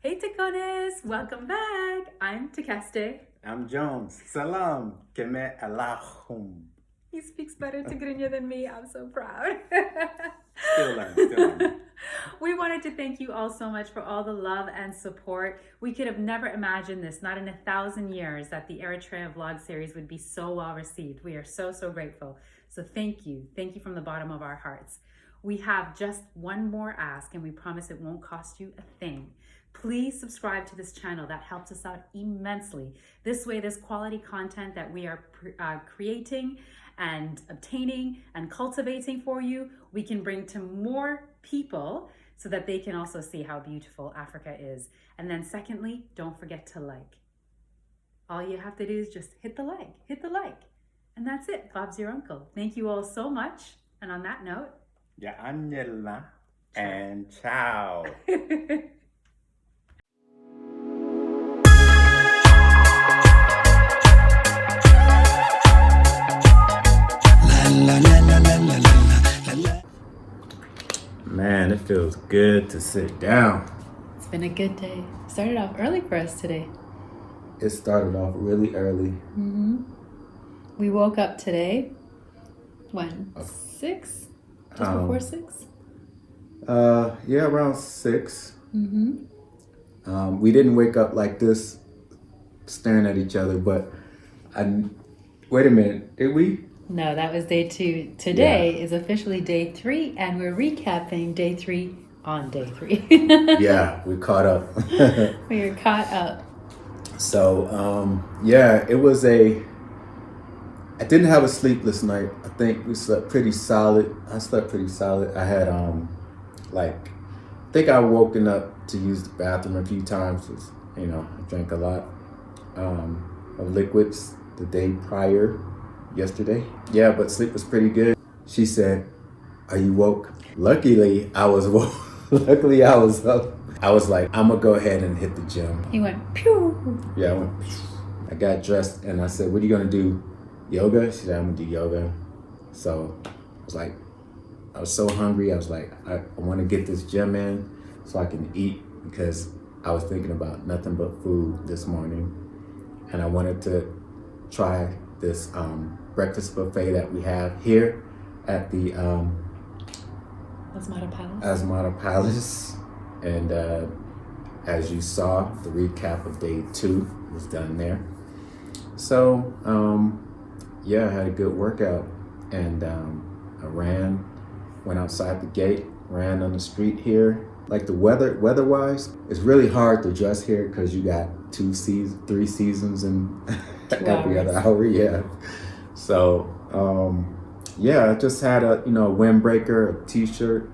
Hey Takonis, welcome back. I'm Takeste. I'm Jones. Salam. Keme alaikum. He speaks better Tigrinya than me. I'm so proud. Still learning. We wanted to thank you all so much for all the love and support. We could have never imagined this, not in 1,000 years, that the Eritrea vlog series would be so well received. We are so grateful. So thank you. Thank you from the bottom of our hearts. We have just one more ask, and we promise it won't cost you a thing. Please subscribe to this channel. That helps us out immensely. This way, this quality content that we are creating and obtaining and cultivating for you, we can bring to more people so that they can also see how beautiful Africa is. And then secondly, don't forget to like. All you have to do is just hit the like. And that's it. Bob's your uncle. Thank you all so much. And on that note, yeah, Anela and ciao. Man, it feels good to sit down. It's been a good day. Started off early for us today. It started off really early. We woke up today. When? 6? Just before 6? Yeah, around 6. We didn't wake up like this, staring at each other, but wait a minute, did we? No, that was day 2. Today is officially day 3, and we're recapping day 3 on day 3. Yeah, we caught up. We are caught up. So, yeah, I didn't have a sleepless night. I think we slept pretty solid. I slept pretty solid. I had, I think I woken up to use the bathroom a few times. I drank a lot of liquids the day prior. Yesterday. Yeah, but sleep was pretty good. She said, "Are you woke?" Luckily, I was woke. Luckily, I was up. I was like, I'm gonna go ahead and hit the gym. He went, pew. Yeah, I went, pew. I got dressed and I said, "What are you gonna do? Yoga?" She said, "I'm gonna do yoga." So I was so hungry. I was like, I want to get this gym in so I can eat, because I was thinking about nothing but food this morning. And I wanted to try this breakfast buffet that we have here at the Asmara Palace. And as you saw, the recap of day 2 was done there. So yeah, I had a good workout, and I went outside the gate, ran on the street here. Like the weather-wise, it's really hard to dress here because you got 3 seasons in every other hour. Yeah. So yeah, I just had a windbreaker, a t-shirt,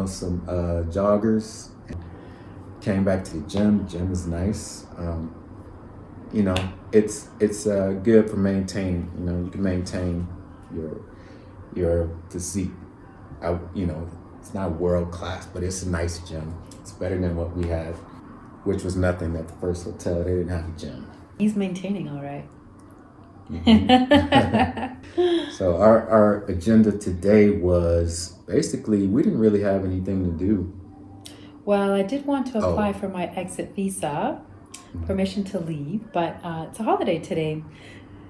some joggers. Came back to the gym. The gym is nice. It's good for maintaining. You can maintain your physique. It's not world class, but it's a nice gym. It's better than what we had, which was nothing at the first hotel. They didn't have a gym. He's maintaining all right. So our agenda today was basically, we didn't really have anything to do. Well, I did want to apply for my exit visa, permission to leave, but it's a holiday today,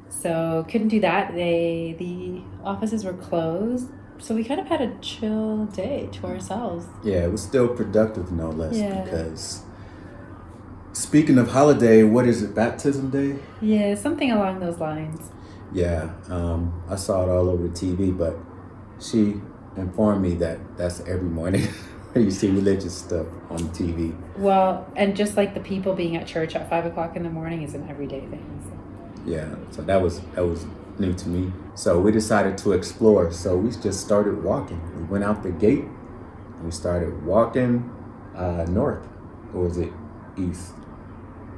so couldn't do that. The offices were closed, so we kind of had a chill day to ourselves. Yeah, it was still productive, no less, because speaking of holiday, what is it, baptism day? Yeah, something along those lines. Yeah, I saw it all over TV, but she informed me that that's every morning where you see religious stuff on TV. Well, and just like the people being at church at 5 o'clock in the morning is an everyday thing. So. Yeah, so that was new to me. So we decided to explore. So we just started walking. We went out the gate and we started walking north, or was it east?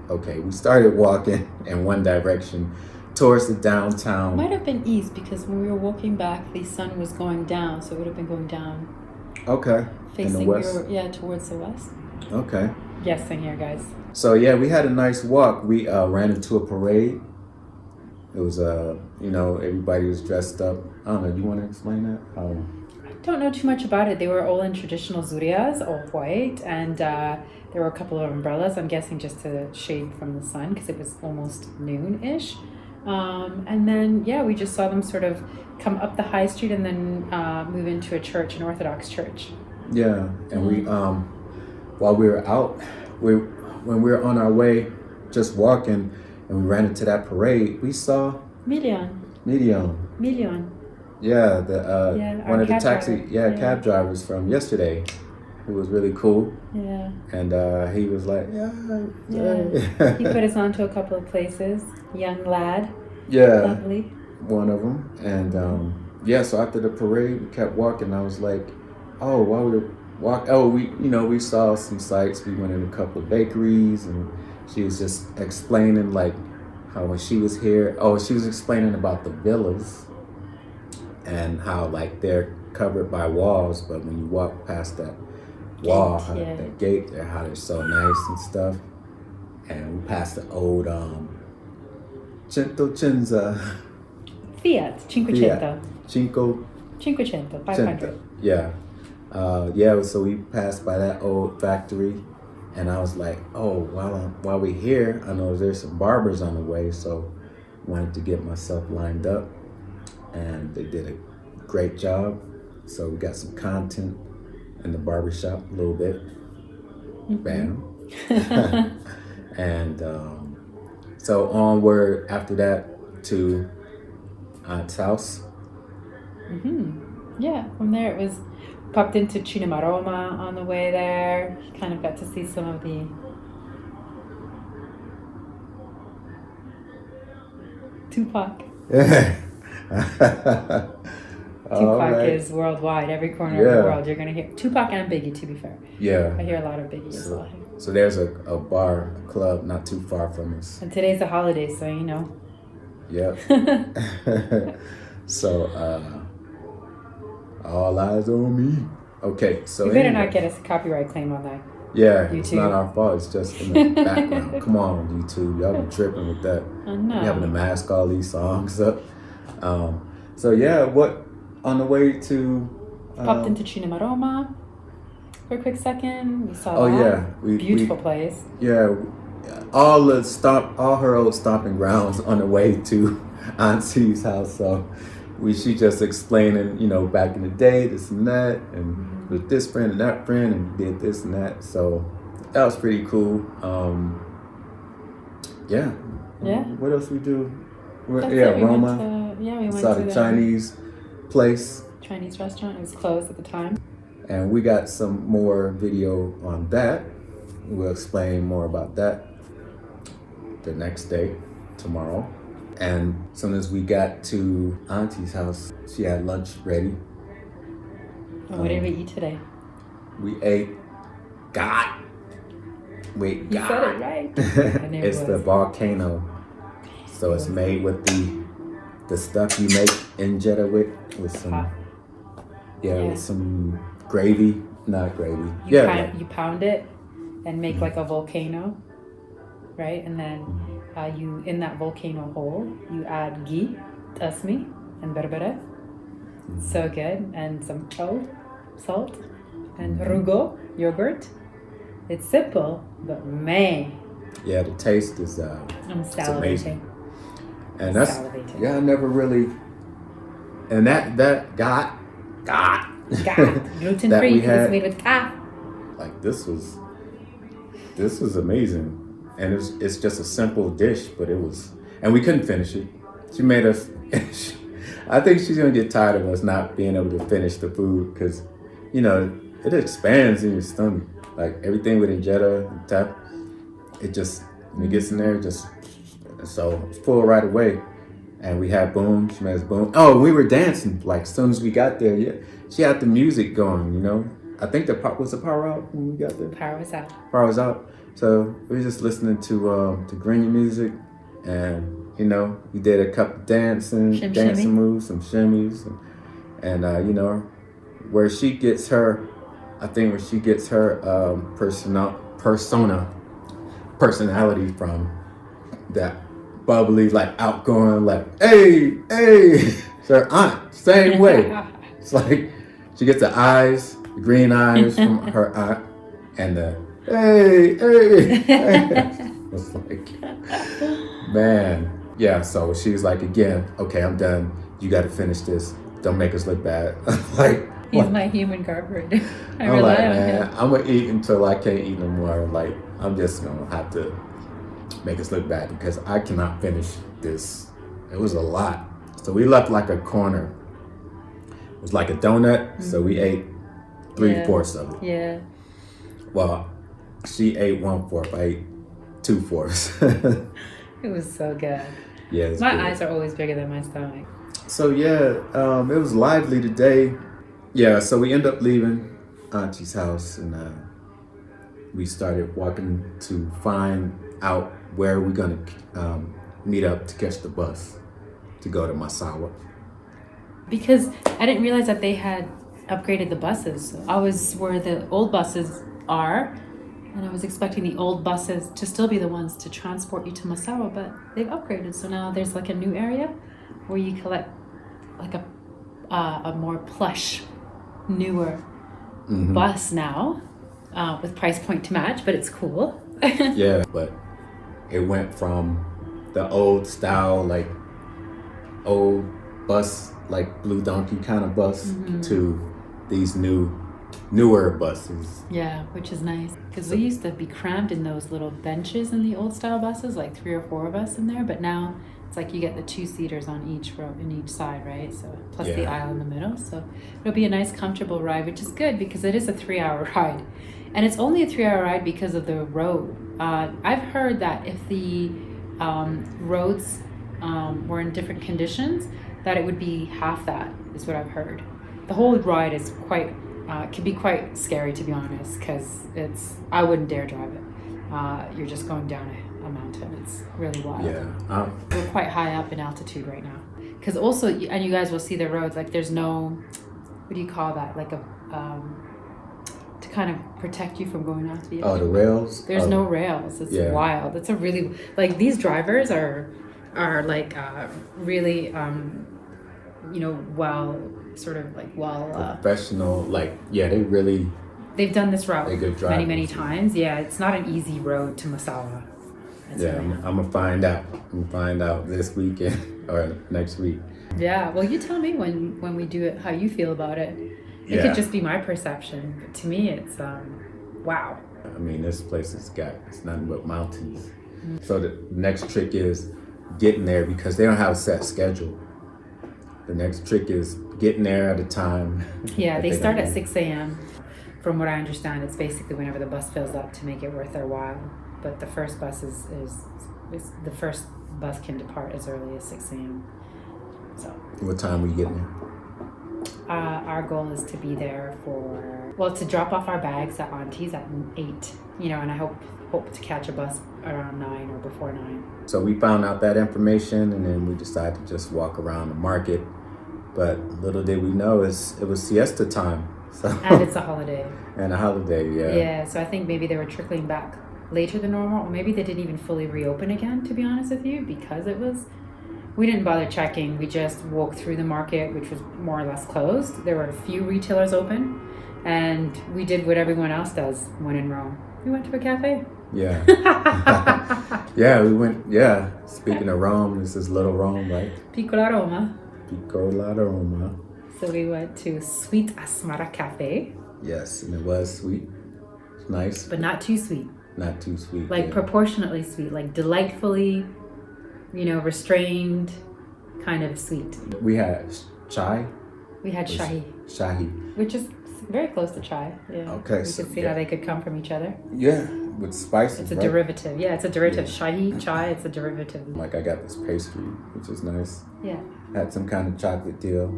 Okay, we started walking in one direction towards the downtown. Might have been east, because when we were walking back, the sun was going down, so it would have been going down. Okay. Facing in the west? Towards the west. Okay. Guessing here, guys. So yeah, we had a nice walk. We ran into a parade. It was everybody was dressed up. I don't know. Do you want to explain that? don't know too much about it. They were all in traditional zurias, all white, and there were a couple of umbrellas, I'm guessing just to shade from the sun because it was almost noon-ish. And then, yeah, we just saw them sort of come up the high street and then move into a church, an Orthodox church. Yeah, and we, while we were out, when we were on our way, just walking, and we ran into that parade, we saw Million. Yeah, one of the cab drivers from yesterday, who was really cool. Yeah. And he was like, yeah. He put us on to a couple of places. Young lad. Yeah. Lovely. One of them. And so after the parade, we kept walking. I was like, oh, while we were walking, we saw some sights. We went in a couple of bakeries, and she was just explaining like how when she was here, she was explaining about the villas and how like they're covered by walls, but when you walk past that wall, that gate there, how they're so nice and stuff. And we passed the old Cinquecento. Fiat, 500. Yeah. So we passed by that old factory, and I was like, oh, while we're here, I know there's some barbers on the way, so I wanted to get myself lined up, and they did a great job. So we got some content in the barbershop a little bit. Bam. And so onward after that to Aunt's house. Yeah, from there it was popped into Maroma on the way there. Kind of got to see some of the Tupac. Tupac is worldwide. Every corner of the world you're gonna hear Tupac and Biggie, to be fair. Yeah. I hear a lot of Biggie as well. So there's a bar, a club not too far from us. And today's a holiday, so you know. Yep. So all eyes on me. Okay, so you better not get us a copyright claim on that. Yeah, YouTube. It's not our fault. It's just in the background. Come on, YouTube. Y'all be tripping with that. I know. You having to mask all these songs up. So yeah, what on the way to popped into Maroma for a quick second. We saw beautiful place. Yeah, all her old stomping grounds on the way to Auntie's house. So she just explaining, back in the day, this and that, and with this friend and that friend, and did this and that. So that was pretty cool. Yeah. What else we do? Roma. We went saw to the Chinese place. Chinese restaurant. It was closed at the time. And we got some more video on that. We'll explain more about that the next day, tomorrow. And as soon as we got to Auntie's house, she had lunch ready. And what did we eat today? We ate God. You said it right. It's the volcano. So it's made with the stuff you make injera with some with some gravy. Not gravy. You pound it and make like a volcano, right? And then you in that volcano hole you add ghee, tasmi, and berbere. So good. And some salt, and rugo, yogurt. It's simple, but man. Yeah, the taste is I'm salivating. And that's I never really. And that got gluten free because it's made with calf. Like this was amazing, and it's just a simple dish, but it was, and we couldn't finish it. She made us. I think she's gonna get tired of us not being able to finish the food because, it expands in your stomach. Like everything with injera and tap, it just when it gets in there, so it's full right away. And we had boom, she made us boom. Oh, we were dancing like as soon as we got there. Yeah, she had the music going. I think was the power out when we got there. Power was out. Power was out. So we were just listening to green music, and we did a couple dancing moves, some shimmies, and where she gets her personality from, that bubbly, like outgoing, like hey, her aunt, same way. It's like She gets the eyes, the green eyes from her aunt, and the hey. It's like, man, yeah. So she's like, again, okay, I'm done. You got to finish this. Don't make us look bad. Like, he's my human carburetor. I I'm rely like, on man, him. I'm gonna eat until I can't eat no more. Like, I'm just gonna have to make us look bad because I cannot finish this. It was a lot. So we left like a corner. It was like a donut. So we ate 3/4 of it. Yeah. Well, she ate 1/4. I ate 2/4. It was so good. Yeah, it's My good. eyes are always bigger than my stomach. So yeah, it was lively today. Yeah, so we end up leaving Auntie's house and we started walking to find out where we're gonna meet up to catch the bus to go to Massawa. Because I didn't realize that they had upgraded the buses. I was where the old buses are, and I was expecting the old buses to still be the ones to transport you to Masawa, but they've upgraded. So now there's like a new area where you collect like a more plush, newer bus now with price point to match, but it's cool. Yeah, but it went from the old style, like old bus, like Blue Donkey kind of bus, to these newer buses. Yeah, which is nice because we used to be crammed in those little benches in the old style buses, like 3 or 4 of us in there, but now it's like you get the 2-seaters on each row in each side, right? So plus the aisle in the middle, so it'll be a nice comfortable ride, which is good because it is a 3-hour ride, and it's only a 3-hour ride because of the road. I've heard that if the roads were in different conditions, that it would be half that, is what I've heard. The whole ride is quite can be quite scary, to be honest, because I wouldn't dare drive it. You're just going down a mountain. It's really wild. Yeah. We're quite high up in altitude right now. Because also, and you guys will see the roads, like there's no, what do you call that? Like a, to kind of protect you from going off the Oh, the rails? There's no rails. It's wild. It's a really, like these drivers are like really, well, sort of like professional, like, they've done this route they're good drivers. many times. Yeah, it's not an easy road to Masawa. I'm gonna find out. I'm gonna find out this weekend or next week. Yeah, well, you tell me when we do it how you feel about it. It could just be my perception, but to me it's wow. I mean, this place it's nothing but mountains. So the next trick is getting there because they don't have a set schedule. The next trick is getting there at a time. Yeah, they start at 6 a.m. From what I understand, it's basically whenever the bus fills up to make it worth their while. But the first bus is the first bus can depart as early as 6 a.m. So. What time are you getting there? Our goal is to be there to drop off our bags at Auntie's at 8. And I hope to catch a bus around 9 or before 9. So we found out that information, and then we decided to just walk around the market. But little did we know it was siesta time. So. And it's a holiday. And a holiday, yeah. Yeah, so I think maybe they were trickling back later than normal, or maybe they didn't even fully reopen again, to be honest with you, because we didn't bother checking. We just walked through the market, which was more or less closed. There were a few retailers open, and we did what everyone else does when in Rome. We went to a cafe. Yeah. Yeah, we went, Speaking of Rome, this is Little Rome, right? Piccola Roma. Piccola Roma. So we went to Sweet Asmara Cafe. Yes, and it was sweet. It's nice. But not too sweet. Not too sweet. Like proportionately sweet, like delightfully, restrained kind of sweet. We had chai. We had shahi. Shahi. Which is very close to chai. Yeah. Okay. You could see how they could come from each other. Yeah, with spices. It's a derivative. Yeah, it's a derivative. Shahi, chai, it's a derivative. Like I got this pastry, which is nice. Yeah. Had some kind of chocolate deal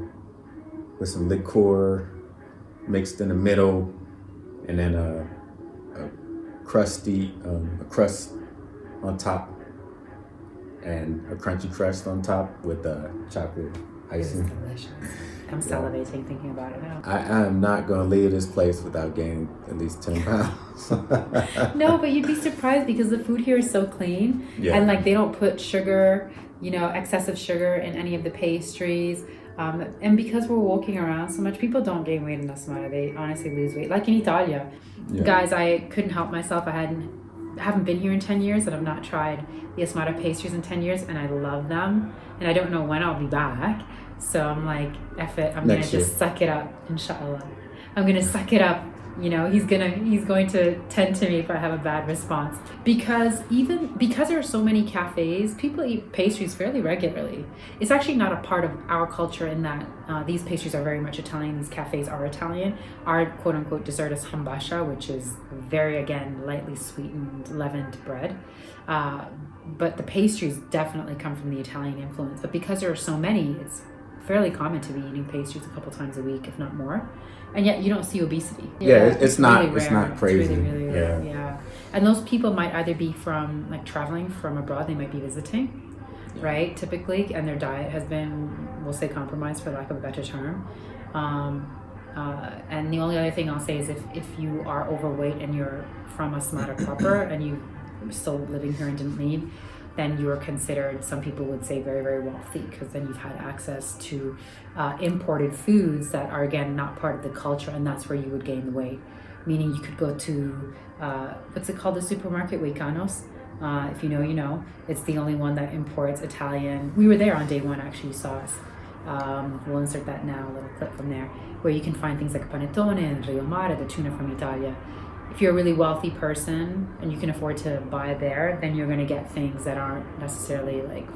with some liqueur mixed in the middle, and then a crust on top, and a crunchy crust on top with chocolate icing. Delicious. I'm salivating thinking about it now. I am not going to leave this place without gaining at least 10 pounds. No, but you'd be surprised because the food here is so clean. Yeah. And like they don't put sugar, excessive sugar in any of the pastries. And because we're walking around so much, people don't gain weight in Asmara. They honestly lose weight. Like in Italia, guys, I couldn't help myself. I haven't been here in 10 years, and I've not tried the Asmara pastries in 10 years, and I love them. And I don't know when I'll be back. So I'm like, F it, I'm going to just suck it up, inshallah. I'm going to suck it up. You know, he's going to tend to me if I have a bad response. Because there are so many cafes, people eat pastries fairly regularly. It's actually not a part of our culture in that these pastries are very much Italian. These cafes are Italian. Our quote unquote dessert is hambasha, which is very, again, lightly sweetened, leavened bread. But the pastries definitely come from the Italian influence. But because there are so many, it's fairly common to be eating pastries a couple times a week, if not more. And yet you don't see obesity. It's not crazy. It's really rare. Yeah. And those people might either be from like traveling from abroad, they might be visiting, right? Typically, and their diet has been, we'll say, compromised for lack of a better term. And the only other thing I'll say is if you are overweight and you're from Asmara proper and you still living here and didn't leave, then you are considered, some people would say, very, very wealthy, because then you've had access to imported foods that are, again, not part of the culture, and that's where you would gain the weight. Meaning you could go to, what's it called, the supermarket, Huicanos? If you know, you know. It's the only one that imports Italian. We were there on day one, actually, you saw us. We'll insert that now, a little clip from there, where you can find things like panettone and Rio Mare, the tuna from Italia. If you're a really wealthy person and you can afford to buy there, then you're going to get things that aren't necessarily like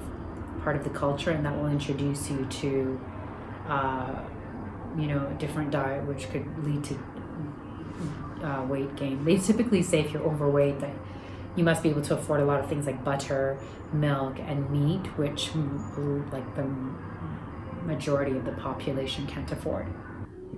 part of the culture, and that will introduce you to, a different diet, which could lead to weight gain. They typically say if you're overweight that you must be able to afford a lot of things like butter, milk, and meat, which like the majority of the population can't afford.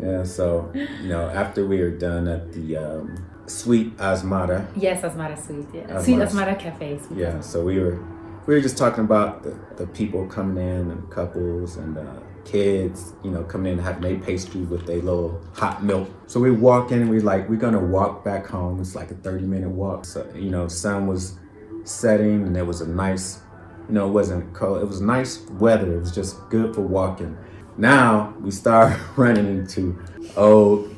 Yeah, so, after we were done at the Sweet Asmara. Yes, Asmara Sweet, yeah. Sweet Asmara Cafe. So we were just talking about the people coming in, and couples and kids, coming in and having their pastry with their little hot milk. So we walk in and we're gonna walk back home. It's like a 30-minute walk. So, sun was setting and it was a nice, it wasn't cold. It was nice weather. It was just good for walking. Now we start running into old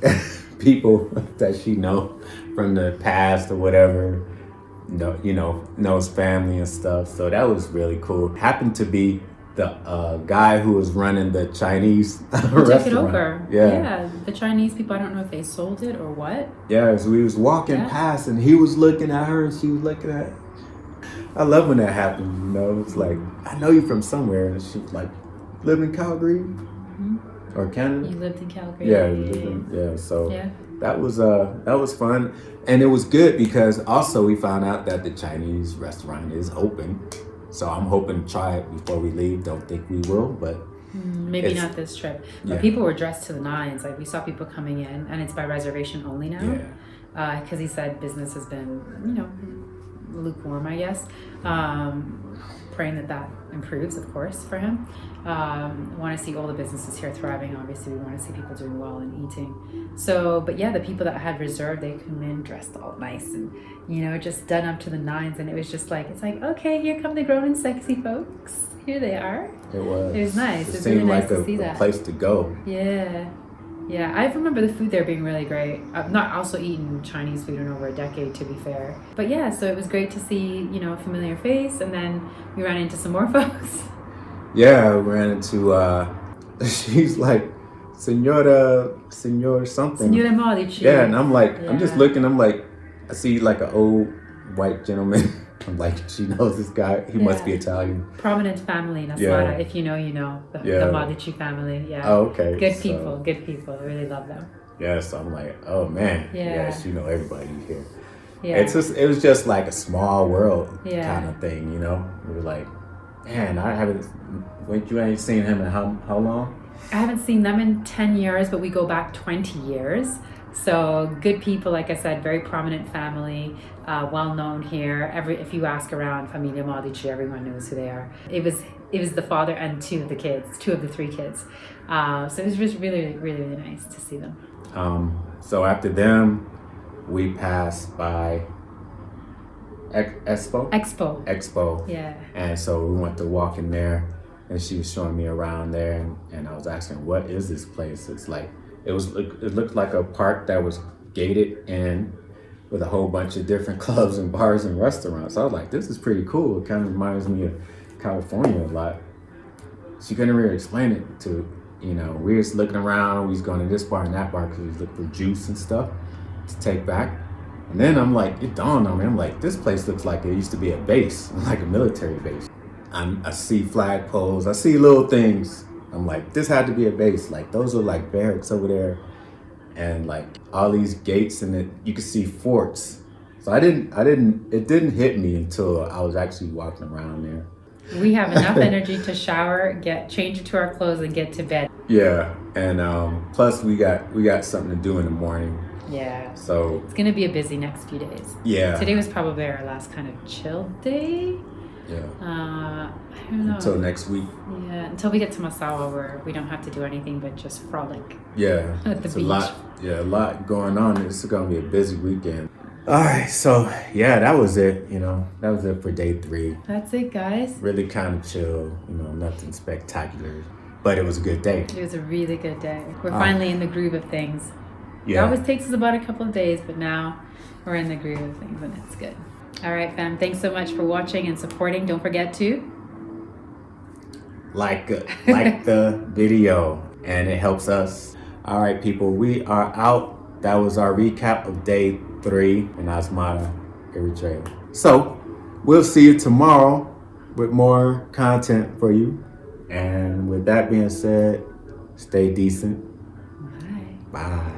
people that she know from the past or whatever, knows family and stuff. So that was really cool. Happened to be the guy who was running the Chinese restaurant. Took it over. Yeah, the Chinese people, I don't know if they sold it or what. Yeah, so we was walking past and he was looking at her and she was looking at. I love when that happens, It's like, I know you from somewhere. And she was like, live in Calgary? Mm-hmm. Or Canada? You lived in Calgary? Yeah, so that was fun. And it was good because also we found out that the Chinese restaurant is open. So I'm hoping to try it before we leave. Don't think we will, but maybe not this trip. But people were dressed to the nines. Like we saw people coming in, and it's by reservation only now. Because he said business has been, lukewarm, I guess. Praying that improves, of course, for him. Want to see all the businesses here thriving. Obviously, we want to see people doing well and eating. So, but the people that had reserved, they come in dressed all nice and, just done up to the nines. And it was just like, it's like, okay, here come the grown and sexy folks. Here they are. It was. It was nice. It was seemed really nice like to see that. A place to go. Yeah, I remember the food there being really great. I've not also eaten Chinese food in over a decade, to be fair. But so it was great to see, a familiar face, and then we ran into some more folks. Yeah, we ran into, she's like, Senor something. Senora Modici. Yeah, and I'm like, I'm just looking, I'm like, I see like an old white gentleman. I'm like, she knows this guy. He must be Italian. Prominent family in Asmara. If you know, you know. The Modici family. Yeah. Oh, okay. Good people. I really love them. Yeah, so I'm like, oh man. Yeah. She know everybody here. Yeah. It was just like a small world kind of thing, We were like, man, you ain't seen him in how long? I haven't seen them in 10 years, but we go back 20 years. So good people, like I said, very prominent family, well known here. If you ask around Familia Modici, everyone knows who they are. It was the father and two of the three kids. So it was just really, really, really nice to see them. So after them, we passed by Expo. Yeah. And so we went to walk in there. and she was showing me around there, and I was asking, what is this place? It's like, it looked like a park that was gated in with a whole bunch of different clubs and bars and restaurants. So I was like, this is pretty cool. It kind of reminds me of California a lot. She couldn't really explain it to, we were just looking around, we was going to this bar and that bar because we was looking for juice and stuff to take back. And then I'm like, it dawned on me, I'm like, this place looks like it used to be a base, like a military base. I see flagpoles, I see little things. I'm like, this had to be a base. Like, those are like barracks over there. And like all these gates, and you could see forts. So it didn't hit me until I was actually walking around there. We have enough energy to shower, change into our clothes, and get to bed. Yeah, and plus we got something to do in the morning. Yeah. So it's gonna be a busy next few days. Yeah. Today was probably our last kind of chill day. Yeah. I don't know. Until next week. Yeah, until we get to Massawa, where we don't have to do anything but just frolic. Yeah. At the beach. A lot going on. It's gonna be a busy weekend. All right, so yeah, that was it. That was it for day 3. That's it, guys. Really kind of chill. Nothing spectacular, but it was a good day. It was a really good day. We're finally in the groove of things. Yeah. It always takes us about a couple of days, but now we're in the groove of things, and it's good. All right, fam. Thanks so much for watching and supporting. Don't forget to like the video, and it helps us. All right, people, we are out. That was our recap of day 3 in Asmara, Eritrea. So we'll see you tomorrow with more content for you. And with that being said, stay decent. Bye. Bye.